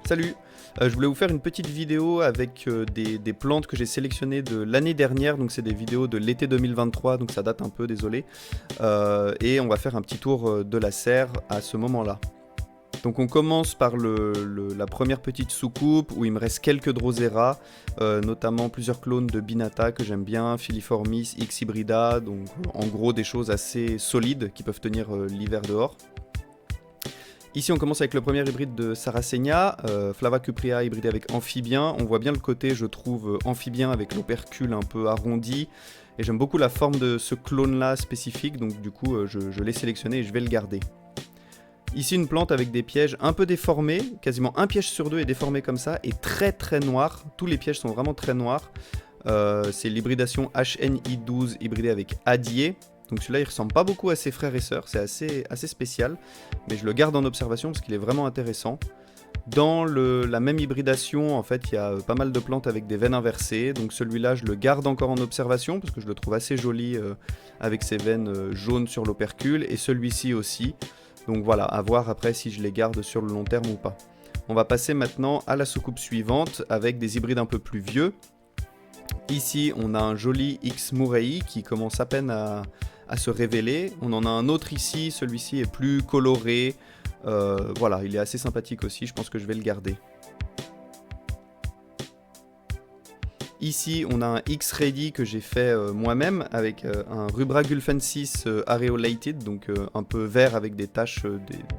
Salut, je voulais vous faire une petite vidéo avec des plantes que j'ai sélectionnées de l'année dernière, donc c'est des vidéos de l'été 2023, donc ça date un peu, désolé. Et on va faire un petit tour de la serre à ce moment-là. Donc on commence par la première petite soucoupe où il me reste quelques Drosera, notamment plusieurs clones de Binata que j'aime bien, Filiformis, X hybrida, donc en gros des choses assez solides qui peuvent tenir l'hiver dehors. Ici on commence avec le premier hybride de Sarracenia, Flava cuprea hybridé avec amphibien. On voit bien le côté je trouve amphibien avec l'opercule un peu arrondi. Et j'aime beaucoup la forme de ce clone là spécifique, donc du coup je l'ai sélectionné et je vais le garder. Ici une plante avec des pièges un peu déformés, quasiment un piège sur deux est déformé comme ça, et très très noir. Tous les pièges sont vraiment très noirs. C'est l'hybridation HNI12 hybridée avec Adier. Donc celui-là il ressemble pas beaucoup à ses frères et sœurs, c'est assez spécial. Mais je le garde en observation parce qu'il est vraiment intéressant. Dans la même hybridation, en fait, il y a pas mal de plantes avec des veines inversées. Donc celui-là, je le garde encore en observation parce que je le trouve assez joli avec ses veines jaunes sur l'opercule. Et celui-ci aussi. Donc voilà, à voir après si je les garde sur le long terme ou pas. On va passer maintenant à la soucoupe suivante avec des hybrides un peu plus vieux. Ici, on a un joli X Murray qui commence à peine à se révéler. On en a un autre ici, celui-ci est plus coloré. Voilà, il est assez sympathique aussi, je pense que je vais le garder. Ici, on a un X-Ready que j'ai fait moi-même avec un Rubra gulfensis areolated, donc un peu vert avec des taches,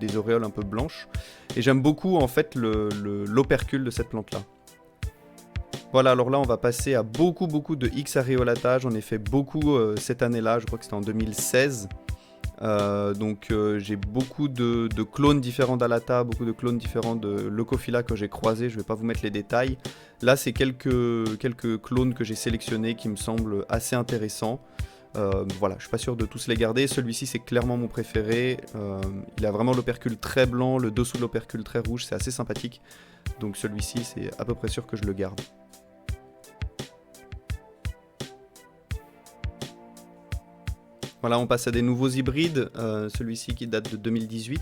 des auréoles un peu blanches. Et j'aime beaucoup en fait l'opercule de cette plante-là. Voilà, alors là on va passer à beaucoup de X areolata. J'en ai fait beaucoup cette année-là, je crois que c'était en 2016. J'ai beaucoup de clones différents d'Alata, beaucoup de clones différents de Leucophila que j'ai croisés, je ne vais pas vous mettre les détails. Là c'est quelques clones que j'ai sélectionnés qui me semblent assez intéressants. Voilà, je suis pas sûr de tous les garder, celui-ci c'est clairement mon préféré. Il a vraiment l'opercule très blanc, le dessous de l'opercule très rouge, c'est assez sympathique. Donc celui-ci c'est à peu près sûr que je le garde. Voilà, on passe à des nouveaux hybrides, celui-ci qui date de 2018.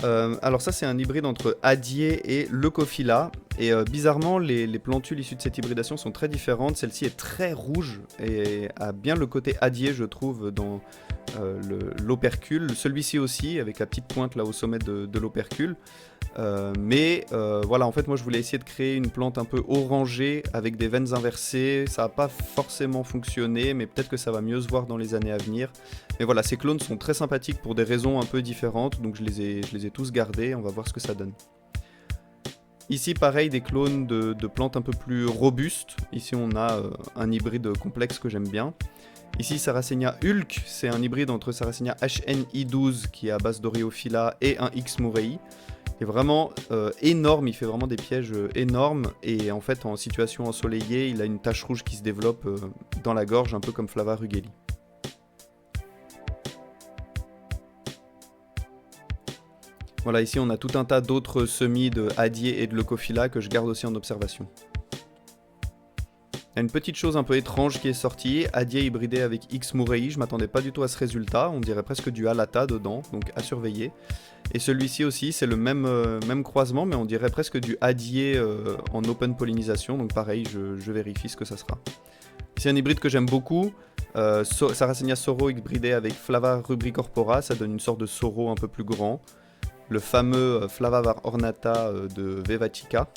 Alors ça c'est un hybride entre Adier et Leucophila. Et bizarrement les plantules issues de cette hybridation sont très différentes. Celle-ci est très rouge et a bien le côté Adier je trouve dans l'opercule. Celui-ci aussi avec la petite pointe là au sommet de l'opercule. Voilà, en fait moi je voulais essayer de créer une plante un peu orangée avec des veines inversées. Ça n'a pas forcément fonctionné, mais peut-être que ça va mieux se voir dans les années à venir. Mais voilà, ces clones sont très sympathiques pour des raisons un peu différentes, donc je les ai tous gardés, on va voir ce que ça donne. Ici pareil, des clones de plantes un peu plus robustes. Ici on a un hybride complexe que j'aime bien. Ici Sarracenia Hulk, c'est un hybride entre Sarracenia HNI12 qui est à base d'Oreophila et un X Murray. Il est vraiment énorme, il fait vraiment des pièges énormes et en fait en situation ensoleillée il a une tache rouge qui se développe dans la gorge un peu comme Flava rugeli. Voilà, ici on a tout un tas d'autres semis de Adier et de Leucophila que je garde aussi en observation. Il y a une petite chose un peu étrange qui est sortie, Adier hybridé avec X Murray, je m'attendais pas du tout à ce résultat, on dirait presque du Alata dedans, donc à surveiller. Et celui-ci aussi, c'est le même croisement, mais on dirait presque du Adier en open pollinisation, donc pareil, je vérifie ce que ça sera. C'est un hybride que j'aime beaucoup, Sarracenia Soro hybridé avec Flava rubricorpora, ça donne une sorte de Soro un peu plus grand. Le fameux Flava var ornata de Vevatica.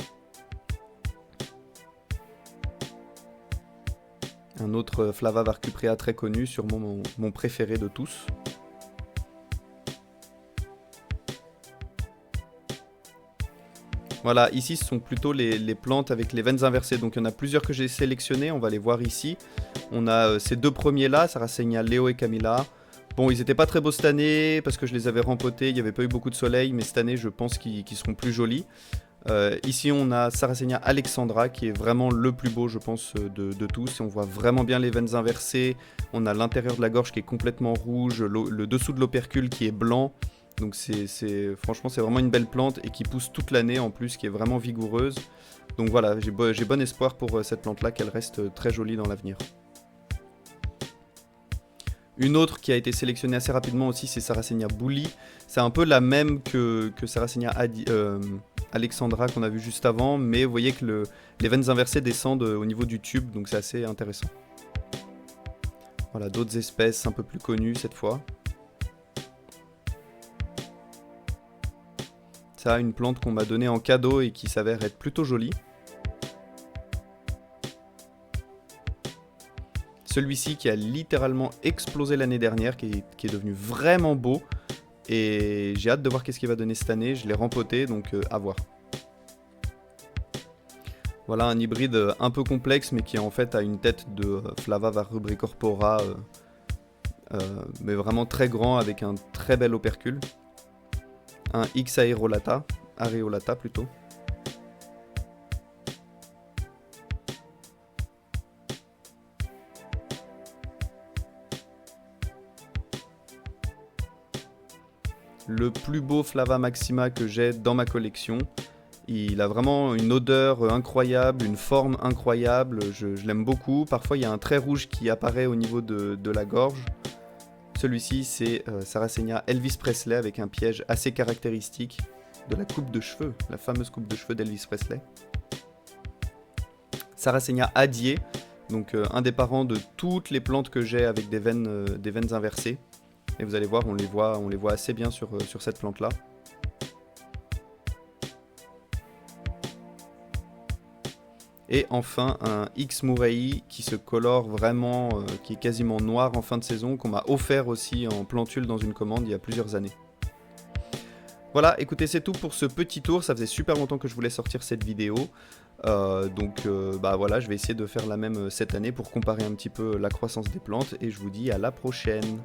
Un autre Flava var cuprea très connu, sûrement mon préféré de tous. Voilà, ici ce sont plutôt les plantes avec les veines inversées, donc il y en a plusieurs que j'ai sélectionnées, on va les voir ici. On a ces deux premiers là, Sarracenia Leo et Camilla. Bon, ils étaient pas très beaux cette année parce que je les avais rempotés, il n'y avait pas eu beaucoup de soleil, mais cette année je pense qu'ils seront plus jolis. Ici on a Sarracenia Alexandra qui est vraiment le plus beau je pense de tous, et on voit vraiment bien les veines inversées, on a l'intérieur de la gorge qui est complètement rouge, le dessous de l'opercule qui est blanc, donc franchement c'est vraiment une belle plante et qui pousse toute l'année en plus, qui est vraiment vigoureuse. Donc voilà, j'ai bon espoir pour cette plante là, qu'elle reste très jolie dans l'avenir. Une autre qui a été sélectionnée assez rapidement aussi, c'est Sarracenia Bully. C'est un peu la même que Sarracenia Alexandra qu'on a vu juste avant, mais vous voyez que les veines inversées descendent au niveau du tube, donc c'est assez intéressant. Voilà, d'autres espèces un peu plus connues cette fois. Ça, une plante qu'on m'a donnée en cadeau et qui s'avère être plutôt jolie. Celui-ci qui a littéralement explosé l'année dernière, qui est devenu vraiment beau. Et j'ai hâte de voir qu'est-ce qu'il va donner cette année. Je l'ai rempoté, donc à voir. Voilà un hybride un peu complexe, mais qui en fait a une tête de Flava rubricorpora, mais vraiment très grand, avec un très bel opercule. Un X areolata plutôt. Le plus beau Flava maxima que j'ai dans ma collection. Il a vraiment une odeur incroyable, une forme incroyable, je l'aime beaucoup. Parfois il y a un trait rouge qui apparaît au niveau de la gorge. Celui-ci c'est Sarracenia Elvis Presley avec un piège assez caractéristique de la coupe de cheveux, la fameuse coupe de cheveux d'Elvis Presley. Sarracenia adier, donc un des parents de toutes les plantes que j'ai avec des veines inversées. Et vous allez voir, on les voit assez bien sur cette plante-là. Et enfin un X Murray qui se colore vraiment, qui est quasiment noir en fin de saison, qu'on m'a offert aussi en plantule dans une commande il y a plusieurs années. Voilà, écoutez, c'est tout pour ce petit tour, ça faisait super longtemps que je voulais sortir cette vidéo. Donc voilà, je vais essayer de faire la même cette année pour comparer un petit peu la croissance des plantes et je vous dis à la prochaine.